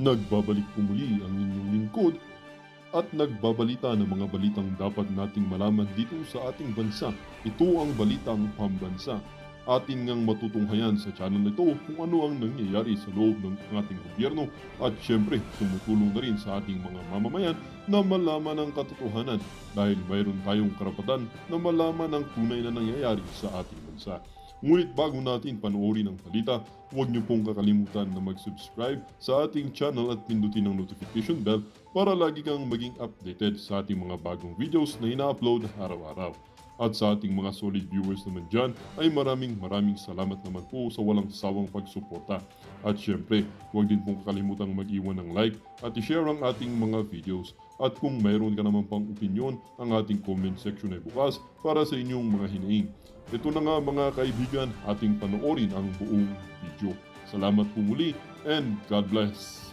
Nagbabalik po muli ang inyong lingkod at nagbabalita ng mga balitang dapat nating malaman dito sa ating bansa. Ito ang Balitang Pambansa. Atin ngang matutunghayan sa channel na ito kung ano ang nangyayari sa loob ng ating gobyerno at syempre tumutulong na rin sa ating mga mamamayan na malaman ang katotohanan dahil mayroon tayong karapatan na malaman ang tunay na nangyayari sa ating bansa. Ngunit bago natin panoorin ang balita, huwag niyo pong kakalimutan na mag-subscribe sa ating channel at pindutin ang notification bell para lagi kang maging updated sa ating mga bagong videos na ina-upload araw-araw. At sa ating mga solid viewers naman dyan ay maraming salamat naman po sa walang sawang pagsuporta. At syempre, huwag din pong kakalimutang mag-iwan ng like at i-share ang ating mga videos. At kung mayroon ka naman pang opinion, ang ating comment section ay bukas para sa inyong mga hinaing. Ito na nga mga kaibigan, ating panoorin ang buong video. Salamat po muli and God bless!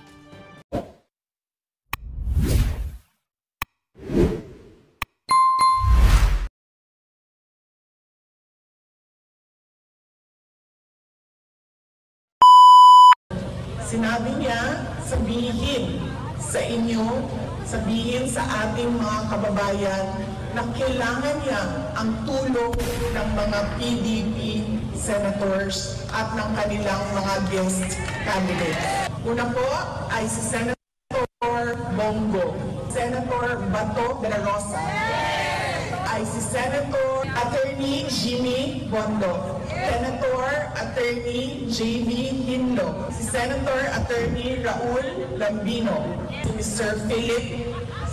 Sinabi niya, sabihin sa inyo, sabihin sa ating mga kababayan na kailangan niya ang tulong ng mga PDP senators at ng kanilang mga guest candidates. Una po ay si Senator Bongo, Senator Bato de la Rosa, ay si Senator Attorney Jimmy Bondo, Senator Attorney J.V. Hinlo, si Senator Attorney Raul Lambino, si Mr.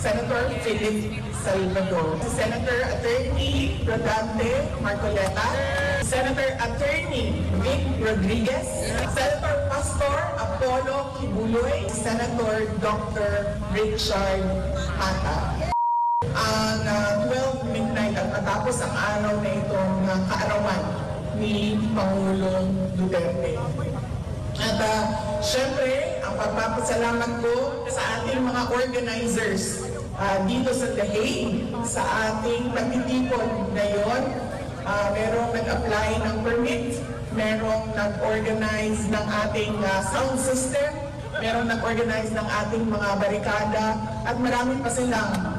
Senator Philip Salvador, si Senator Attorney Rodante Marcoleta, Senator Attorney Vic Rodriguez, Senator Pastor Apollo Kibuloy, Senator Dr. Richard Hata. Ang 12 midnight at matapos ang araw na itong kaarawan ni Pangulong Duterte. At syempre, ang pagpapasalamat ko sa ating mga organizers dito sa The Hague, sa ating pagtitipon ngayon. Merong nag-apply ng permit, merong nag-organize ng ating sound system, merong nag-organize ng ating mga barikada, at marami pa silang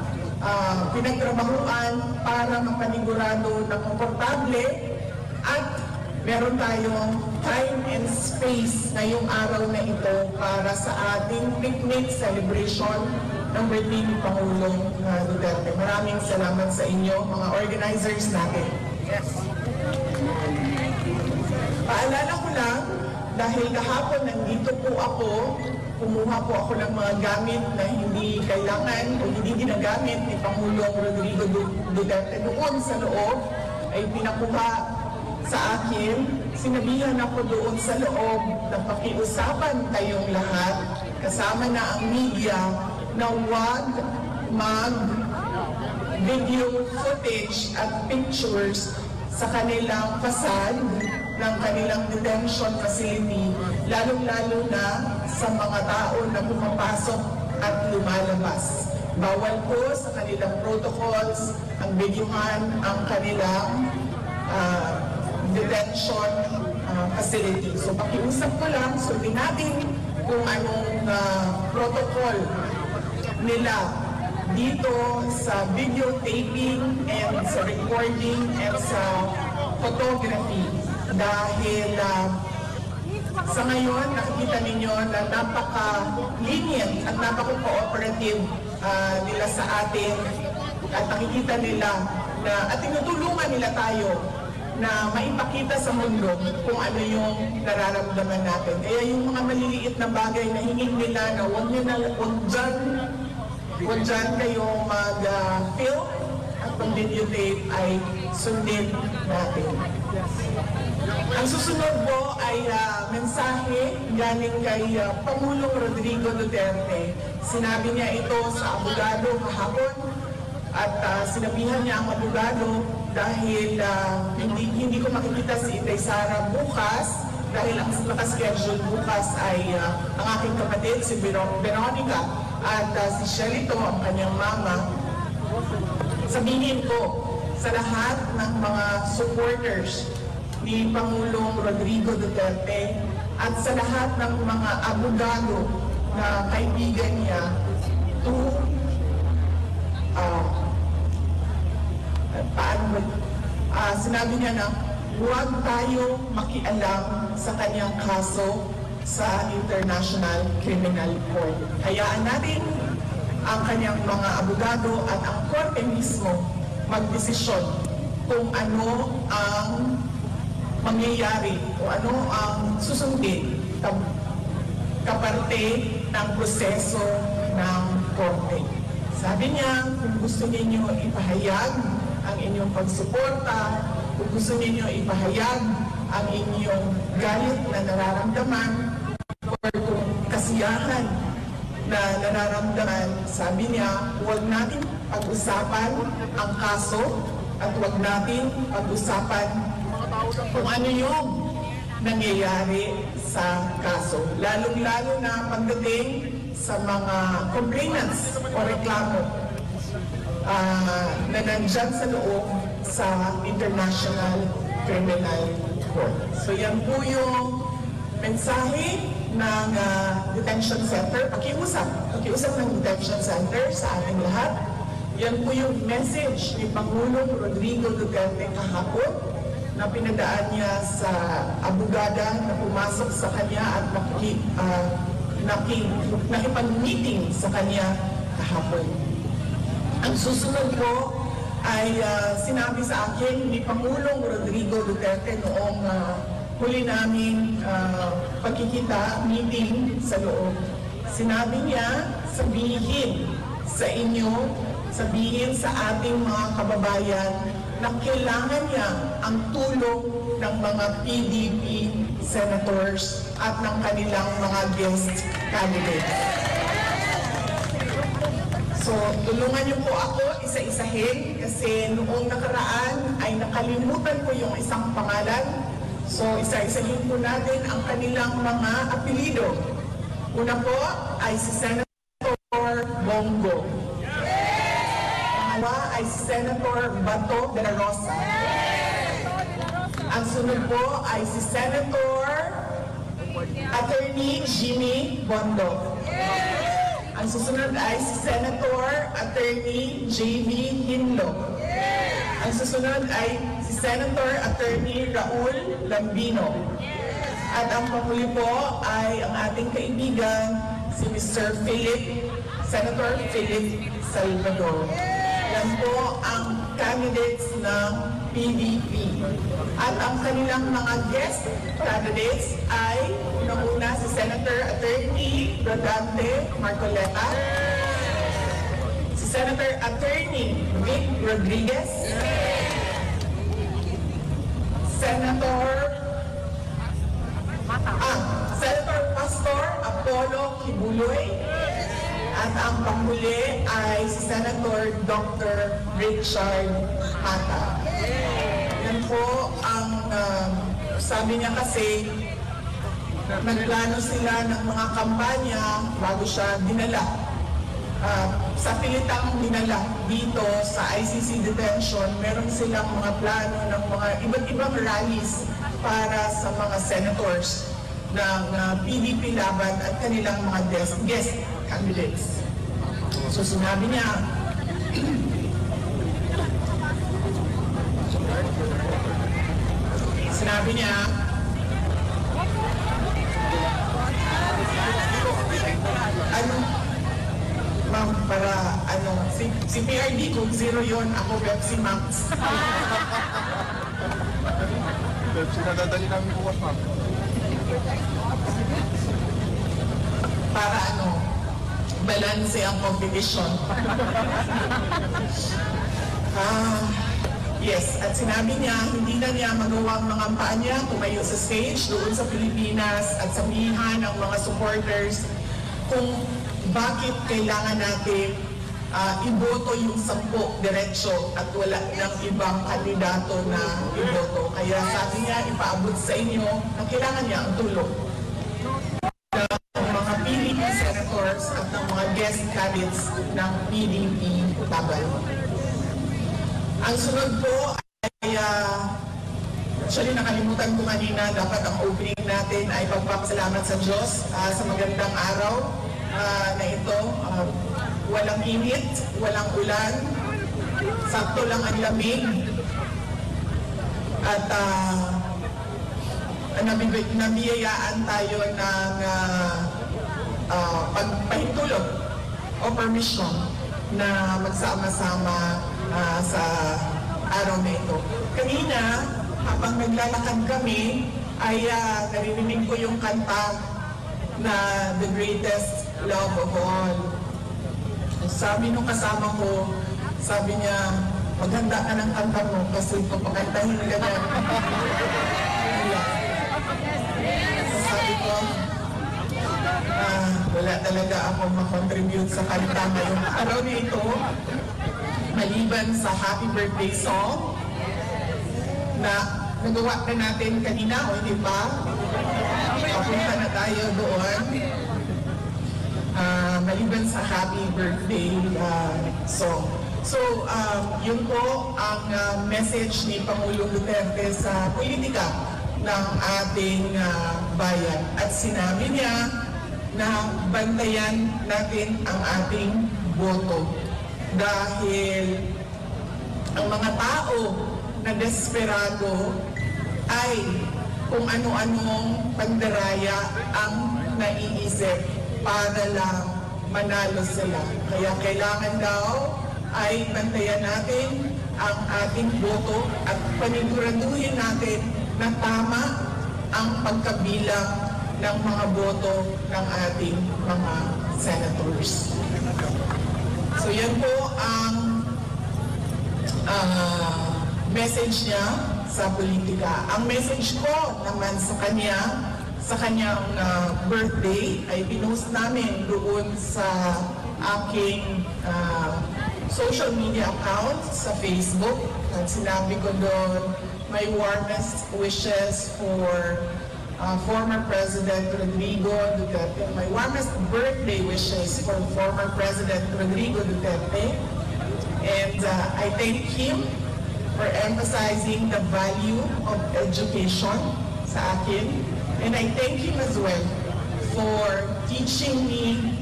pinagtrabahuan para mapanigurado na komportable at meron tayong time and space ngayong araw na ito para sa ating picnic celebration ng birthday ni Pangulong Duterte. Maraming salamat sa inyo, mga organizers natin. Yes. Paalala ko lang, dahil kahapon nandito po ako, kumuha po ako ng mga gamit na hindi kailangan o hindi ginagamit ni Pangulong Rodrigo Duterte doon sa loob, ay pinakuha sa akin. Sinabihan ako doon sa loob na pakiusapan tayong lahat, kasama na ang media, na huwag mag-video footage at pictures sa kanilang facade ng kanilang detention facility, lalong-lalo na sa mga tao na pumapasok at lumalabas. Bawal po sa kanilang protocols ang videohan ang kanilang detention facility. So pakiusap ko lang, sundin natin kung anong protocol nila dito sa videotaping and sa recording and sa photography. Dahil sa ngayon, nakikita ninyo na napaka-lenient at napaka-cooperative nila sa atin, at nakikita nila na, at tinutulungan nila tayo na maipakita sa mundo kung ano yung nararamdaman natin. Kaya yung mga maliliit na bagay na hingin nila na huwag dyan kayong mag-film at pag-videotape ay sundin natin. Ang susunod po ay mensahe galing kay Pangulong Rodrigo Duterte. Sinabi niya ito sa abogado kahapon at sinabihan niya ang abogado dahil hindi ko makikita si Inday Sara bukas dahil ang nakaschedule bukas ay ang aking kapatid si Veronica at si Shelito, ang kanyang mama. Sabihin ko sa lahat ng mga supporters ni Pangulong Rodrigo Duterte at sa lahat ng mga abogado na kaibigan niya to sinabi niya na huwag tayo makialam sa kanyang kaso sa International Criminal Court. Hayaan natin ang kanyang mga abogado at ang korte mismo magdesisyon kung ano ang mangyayari o ano ang susundin kaparte ng proseso ng korte. Sabi niya, kung gusto ninyo ipahayag ang inyong pagsuporta, kung gusto ninyo ipahayag ang inyong galit na nararamdaman or kung kasiyahan na nararamdaman, sabi niya, huwag natin pag-usapan ang kaso at huwag natin pag-usapan kung ano yung nangyayari sa kaso. Lalong-lalo na pagdating sa mga complainants o reklamo na nandyan sa loob sa International Criminal Court. So yan po yung mensahe ng detention center, pakiusap ng detention center sa ating lahat. Yan po yung message ni Pangulong Rodrigo Duterte kahapon na pinadaan niya sa abogada na pumasok sa kanya at nakipag-meeting sa kanya kahapon. Ang susunod po ay sinabi sa akin ni Pangulong Rodrigo Duterte noong huli naming pagkikita, meeting sa loob. Sinabi niya, sabihin sa inyo, sabihin sa ating mga kababayan na kailangan niya ang tulong ng mga PDP senators at ng kanilang mga guest candidates. So, tulungan niyo po ako isa-isahin kasi noong nakaraan ay nakalimutan ko yung isang pangalan. So, isa-isahin po natin ang kanilang mga apelido. Una po ay si Senator Bongo. Pangalawa ay si Senator Bato de la Rosa. Ang sunod po ay si Senator Attorney Jimmy Bondo. Ang susunod ay si Senator Attorney J.V. Hinlo. Ang susunod ay si Senator Attorney Raul Lambino. At ang panghuli po ay ang ating kaibigan, si Mr. Senator Philip Salvador. Yan po ang candidates ng PDP. At ang kanilang mga guest candidates ay unang-una si Senator Attorney Rodante Marcoleta, si Senator Attorney Vic Rodriguez, Senator Pastor Apollo Kibuloy, at ang panghuli ay si Senator Dr. Richard Hata. Yan po ang sabi niya kasi nagplano sila ng mga kampanya bago siya dinala. Sa pilitang dinala dito sa ICC detention, meron silang mga plano ng mga iba't ibang rallies para sa mga senators ng PDP laban at kanilang mga guest candidates. So sinabi niya, ma'am, para si PRD kung zero yon, ako Pepsi Max. Pepsi na dadali namin bukas, ma'am. Para balanse ang competition. Yes, at sinabi niya, hindi na niya magawang mga kampanya, tumayo sa stage doon sa Pilipinas at sabihan ng mga supporters kung bakit kailangan natin iboto yung 10 diretsyo at wala ng ibang kandidato na iboto. Kaya sabi niya, ipaabot sa inyo na kailangan niya ang tulong ng mga PDP senators at ng mga guest candidates ng PDP Tabal. Ang sunod po ay, actually nakalimutan ko kanina, dapat ang opening natin ay pagpapasalamat sa Diyos sa magandang araw. na ito. Walang init, walang ulan, sakto lang ang lamig. At nabiyayaan tayo ng pagpahintulot o permission na magsama-sama sa araw na ito. Kanina, habang naglalakad kami, ay naririnig ko yung kanta na The Greatest Love of All. Sabi nung kasama ko, sabi niya, maghanda ka ng kanta mo kasi papakantahin ka na. Sabi ko, wala talaga akong makontribute sa kanta ngayong araw na ito. Maliban sa happy birthday song na nagawa na natin kanina, o hindi pa? Papunta na tayo doon. Maliban sa happy birthday song. So, yun po ang message ni Pangulong Duterte sa politika ng ating bayan. At sinabi niya na bantayan natin ang ating boto. Dahil ang mga tao na desperado ay kung ano-anong pandaraya ang naiisip para lang manalo sila. Kaya kailangan daw ay bantayan natin ang ating boto at paniguraduhin natin na tama ang pagkabilang ng mga boto ng ating mga senators. So yan po ang message niya sa politika. Ang message ko naman sa kanyang birthday ay pinost namin doon sa aking social media account sa Facebook. At sinabi ko doon, my warmest wishes for former President Rodrigo Duterte. My warmest birthday wishes for former President Rodrigo Duterte. And I thank him for emphasizing the value of education sa akin. And I thank him as well for teaching me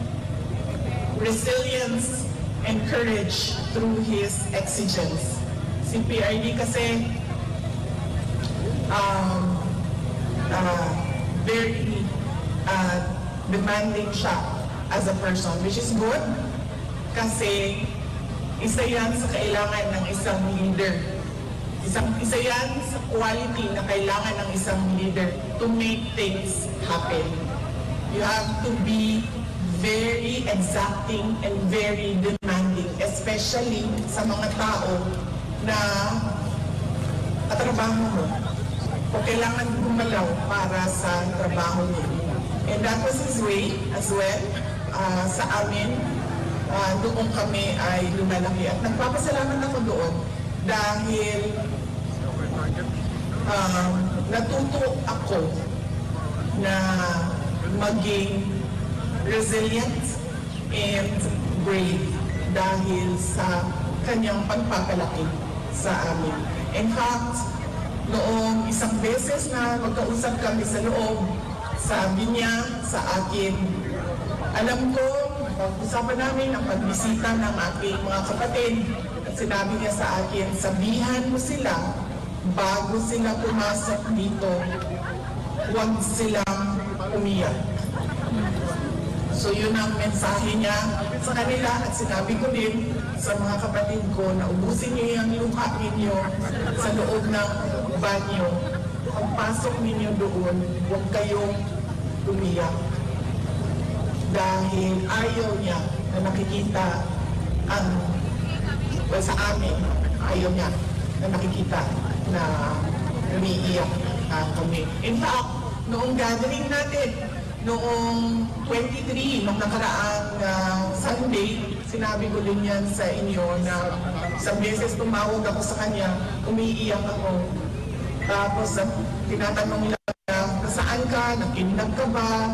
resilience and courage through his exigence. Si PRD kasi very demanding siya as a person, which is good kasi isa yan sa kailangan ng isang leader. Isa yan sa quality na kailangan ng isang leader to make things happen. You have to be very exacting and very demanding, especially sa mga tao na katrabaho mo o kailangan gumalaw para sa trabaho niya. And that was his way as well sa amin. Doon kami ay lumalaki. At nagpapasalamat ako doon dahil natuto ako na maging resilient and brave dahil sa kanyang pagpapalaki sa amin. In fact, noong isang beses na magkausap kami sa loob, sabi niya sa akin, alam ko, pag-usapan namin ang pagbisita ng aking mga kapatid. At sinabi niya sa akin, sabihan mo sila, bago sila pumasok dito, huwag silang umiyak. So yun ang mensahe niya sa kanila at sinabi ko din sa mga kapatid ko na ubusin niyo yung luha ninyo sa loob ng banyo. Pagpasok ninyo doon, huwag kayong umiyak. Dahil ayaw niya na nakikita sa amin, ayaw niya na nakikita na umiiyak kami. In fact, noong gathering natin, noong 23, nung nakaraang Sunday, sinabi ko din yan sa inyo na isang beses tumawag ako sa kanya, umiiyak ako. Tapos tinatanong nila, nasaan ka? Nakindag ka ba?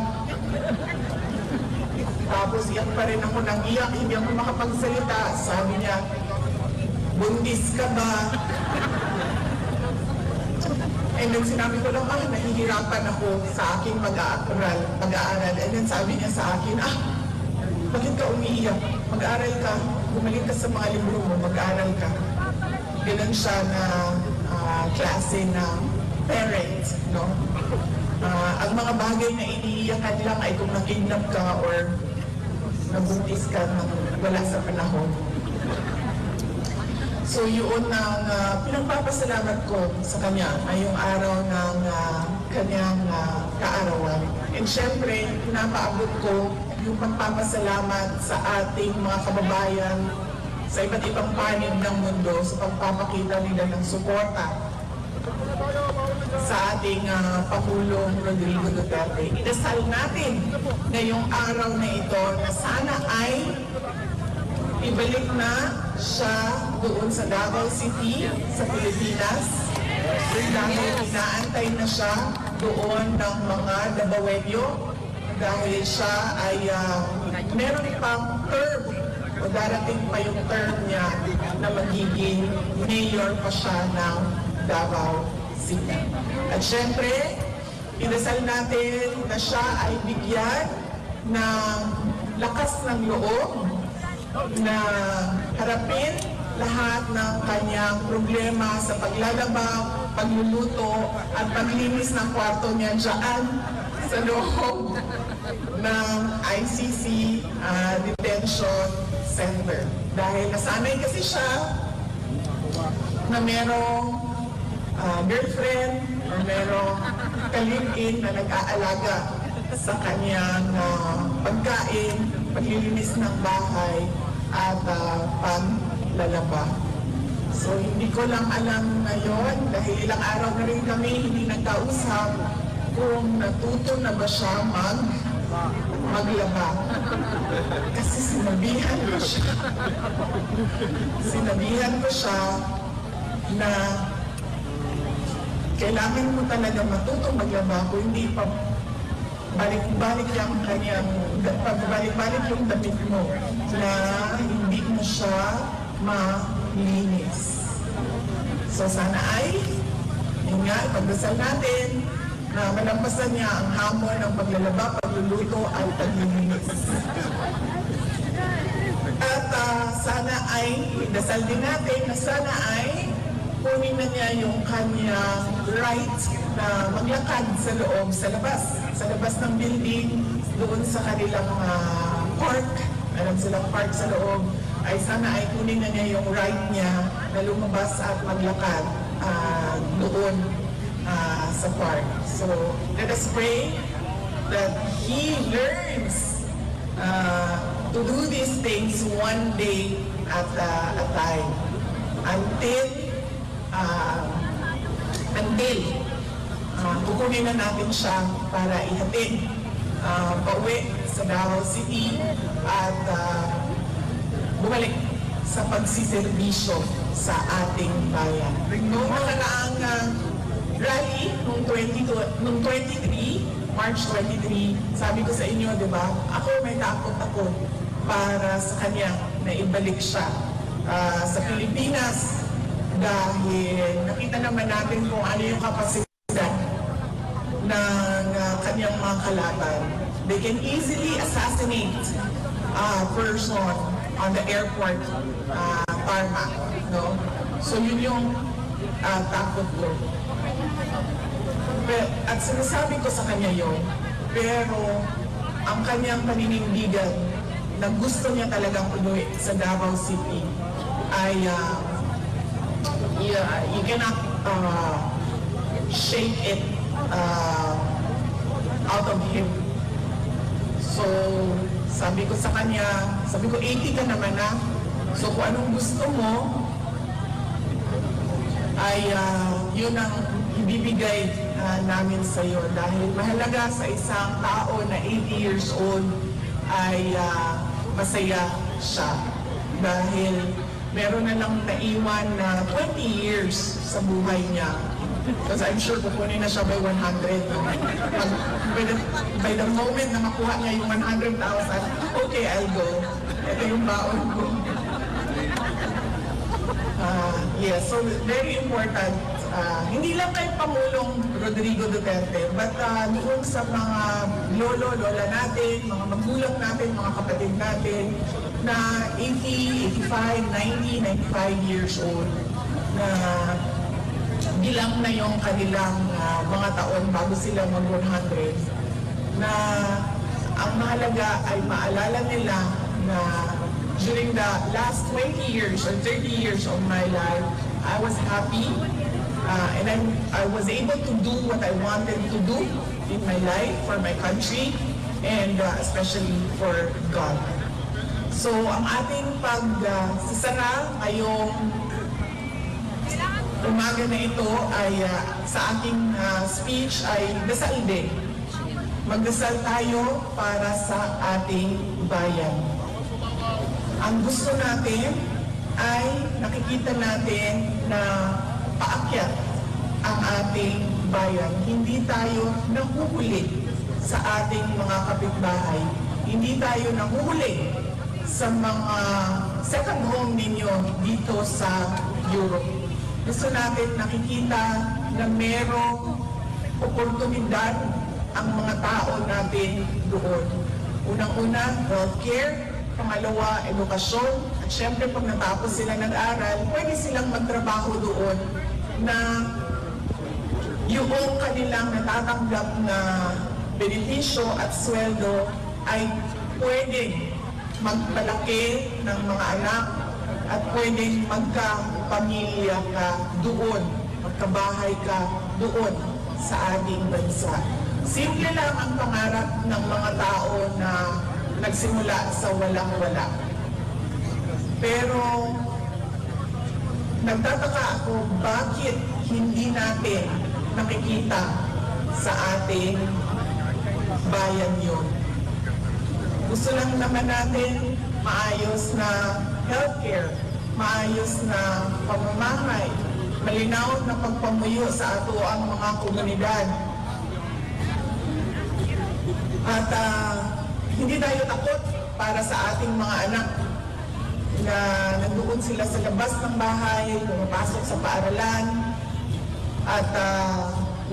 Tapos iyak pa rin ako ng iyak, hindi ako makapagsalita. Sabi niya, buntis ka ba? And then sinabi ko lang, nahihirapan ako sa aking pag-aaral. And then sabi niya sa akin, Bakit ka umiiyak? Mag-aral ka. Bumalik ka sa mga libro mo, mag-aral ka. Ganun siya na klase ng parent, no? Ang mga bagay na iniiyakan lang ay kung nakidnap ka or nabuntis ka nang wala sa panahon. So yun ang pinagpapasalamat ko sa kanya ay yung araw ng kanyang kaarawan. And syempre, pinapaabot ko yung pagpapasalamat sa ating mga kababayan sa iba't ibang panig ng mundo sa pagpapakita nila ng suporta sa ating Pangulong Rodrigo Duterte. Idasal natin ngayong araw na ito na sana ay ibalik na siya doon sa Davao City, sa Pilipinas. Dahil inaantay na siya doon ng mga Davaoenyo. Dahil siya ay meron pang term o darating pa yung term niya na magiging mayor pa siya ng Davao City. At syempre, inasal natin na siya ay bigyan ng lakas ng loob na harapin lahat ng kanyang problema sa paglalaba, pagluluto, at paglinis ng kwarto niya dyan sa loob ng ICC Detention Center. Dahil nasanay kasi siya na merong girlfriend or merong kalipin na nag-aalaga sa kanyang pagkain, paglilinis ng bahay, at paglalaba. So hindi ko lang alam ngayon dahil ilang araw na rin kami hindi nagkausap kung natuto na ba siya maglaba. Kasi sinabihan ko siya na kailangan mo talaga matutong maglaba kung hindi pa balik-balik yung kanyang, balik-balik yung damit mo na hindi mo siya malinis. So sana ay, yun nga, pagdasal natin na malampasan niya ang hamon ng paglalaba, pagluluto at paglilinis. At sana ay, dasal din natin na sana ay kunin na niya yung kanyang right na maglakad sa loob, sa labas ng building, doon sa kanilang park, meron silang park sa loob, ay sana ay kunin na niya yung right niya na lumabas at maglakad doon sa park. So, let us pray that he learns to do these things one day at a time until kukunin na natin siya para ihatid pauwi sa Davao City at bumalik sa pagsiservisyo sa ating bayan. Noong nakaraang rally noong 23, March 23, sabi ko sa inyo, di ba, ako may takot ako para sa kanya na ibalik siya sa Pilipinas dahil nakita naman natin kung ano yung kapasidad ng kanyang mga kalaban. They can easily assassinate a person on the airport tarmac, no? So yun yung takot ko. At sinasabi ko sa kanya yun, pero ang kanyang paninindigan na gusto niya talagang umuwi sa Davao City ay you cannot shake it out of him. So, sabi ko sa kanya, sabi ko 80 ka naman na, so kung anong gusto mo, ay yun ang ibibigay namin sa iyo dahil mahalaga sa isang tao na 80 years old ay masaya siya dahil meron na lang naiwan na 20 years sa buhay niya. Because I'm sure kukunin na siya by 100. By the moment na makuha niya yung 100,000, okay, I'll go. Ito yung baon ko. Yes, so very important. Hindi lang kay Pangulong Rodrigo Duterte, but doon sa mga lolo, lola natin, mga magulang natin, mga kapatid natin, na 80, 85, 90, 95 years old, na bilang na yung kanilang mga taon bago sila mag-100, na ang mahalaga ay maalala nila na during the last 20 years or 30 years of my life, I was happy and I was able to do what I wanted to do in my life for my country and especially for God. So ang ating pagsasara ngayong umaga na ito ay sa ating speech ay dasal din. Magdasal tayo para sa ating bayan. Ang gusto natin ay nakikita natin na paakyat ang ating bayan. Hindi tayo nahuhuli sa ating mga kapitbahay. Hindi tayo nahuhuli sa mga second home ninyo dito sa Europe. Gusto natin nakikita na merong oportunidad ang mga tao natin doon. Unang-una, healthcare. Pangalawa, edukasyon. At syempre, pag natapos sila nag-aral, pwede silang magtrabaho doon na yung kanilang natatanggap na benepisyo at sweldo ay pwede magpalaki ng mga anak at pwedeng magkapamilya ka doon, magkabahay ka doon sa ating bansa. Simple lang ang pangarap ng mga tao na nagsimula sa walang-wala. Pero nagtataka ako bakit hindi natin nakikita sa ating bayan yun. Gusto lang naman natin maayos na healthcare, maayos na pamamahay, malinaw na pagpamuyo sa ato ang mga komunidad. At hindi tayo takot para sa ating mga anak na nandoon sila sa labas ng bahay, pumapasok sa paaralan, at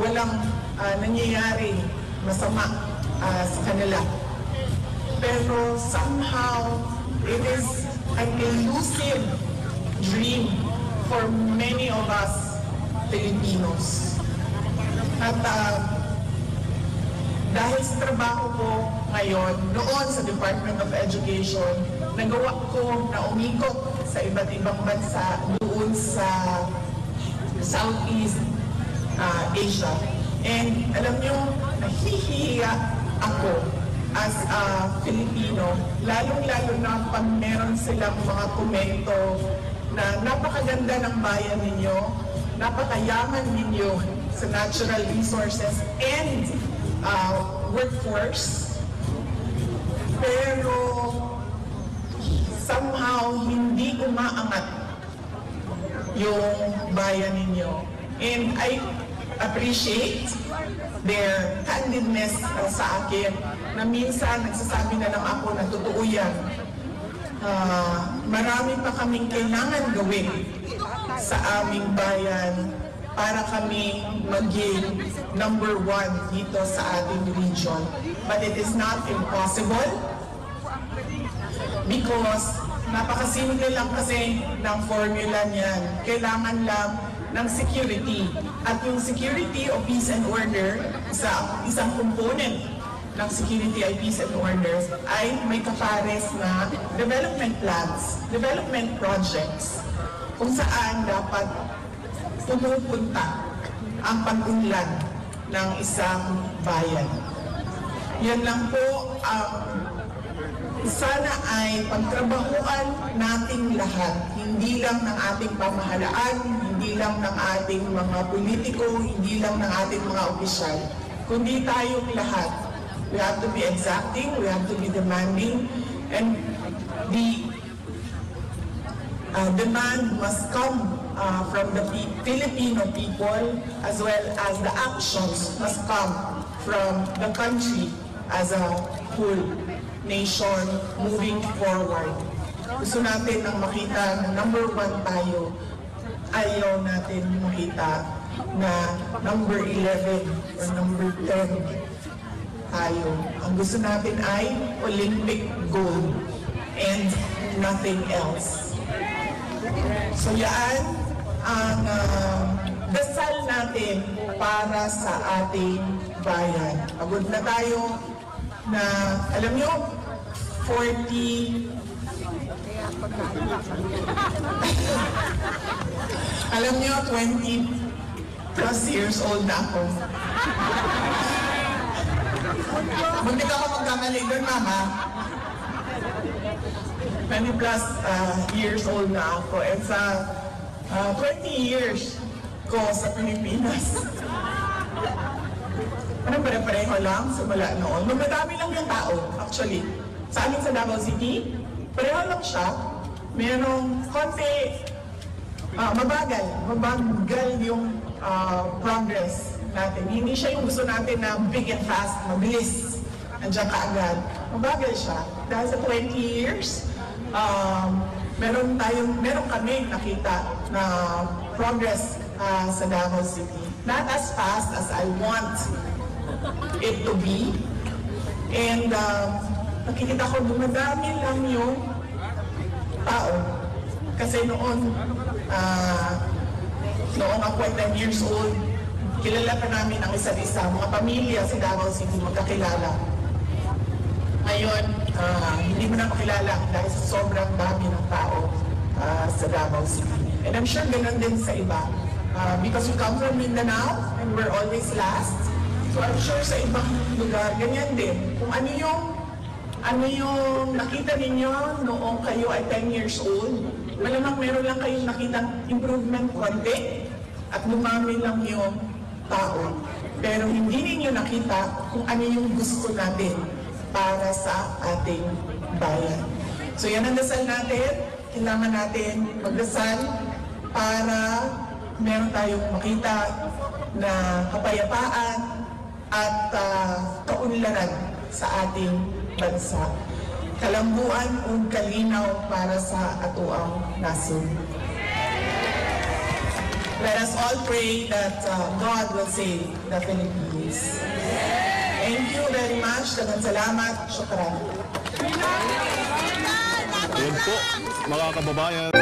walang nangyayari masama sa kanila. Pero somehow, it is an elusive dream for many of us Filipinos. At dahil sa trabaho ko ngayon, noon sa Department of Education, nagawa ko na umikot sa iba't ibang bansa doon sa Southeast Asia. And alam nyo, nahihiya ako as a Filipino, lalong-lalo na pag meron silang mga komento na napakaganda ng bayan ninyo, napakayaman ninyo sa natural resources and workforce, pero somehow hindi umaangat yung bayan ninyo. And I appreciate their candidness sa akin na minsan nagsasabi na lang ako na totoo yan. Marami pa kaming kailangan gawin sa aming bayan para kami maging number 1 dito sa ating region. But it is not impossible because napakasimple lang kasi ng formula niyan. Kailangan lang ng security. At yung security o peace and order, isang component ng security ay peace and order, ay may kapares na development plans, development projects, kung saan dapat pumupunta ang pag-unlad ng isang bayan. Yan lang po sana ay pagtrabahuan nating lahat, hindi lang ng ating pamahalaan, hindi lang ng ating mga politiko, hindi lang ng ating mga opisyal, kundi tayong lahat. We have to be exacting, we have to be demanding, and the demand must come from the Filipino people, as well as the actions must come from the country as a whole nation moving forward. Gusto natin ang makita na number 1 tayo ayaw natin makita na number 11 or number 10 tayo. Ang gusto natin ay Olympic gold and nothing else. So yan ang dasal natin para sa ating bayan. Pagod na tayo na, alam nyo, 40 alam nyo, 20 plus years old na ako. Muntik ako magkamali doon, mama. 20 plus years old na ako. And sa 20 years ko sa Pilipinas, anong pare-pareho lang simula noon. Madami lang yung tao, actually. Sa amin sa Davao City, pareho lang siya. Merong konti, mabagal yung progress natin. Hindi siya yung gusto natin na big and fast, mabilis, nandiyan kaagad. Mabagal siya. Dahil sa 20 years, meron kami nakita na progress sa Davao City. Not as fast as I want it to be. And nakikita ko dumadami lang yung tao. Kasi noon ako ay 10 years old, kilala pa namin ang isa't isa, mga pamilya sa Davao City magkakilala. Ngayon, hindi mo na makilala dahil sa sobrang dami ng tao sa Davao City. And I'm sure ganun din sa iba. Because we come from Mindanao and we're always last. So I'm sure sa ibang lugar, ganyan din. Kung ano yung nakita ninyo noong kayo ay 10 years old, malamang meron lang kayong nakitang improvement konti at lumami lang yung tao. Pero hindi ninyo nakita kung ano yung gusto natin para sa ating bayan. So yan ang dasal natin. Kailangan natin magdasal para meron tayong makita na kapayapaan at kaunlaran sa ating bansa. Kalambuan ug kalinaw para sa atuang nasod. Let us all pray that God will save the Philippines. Thank you very much. Daghang salamat. Shukran. Ayan po, mga kababayan.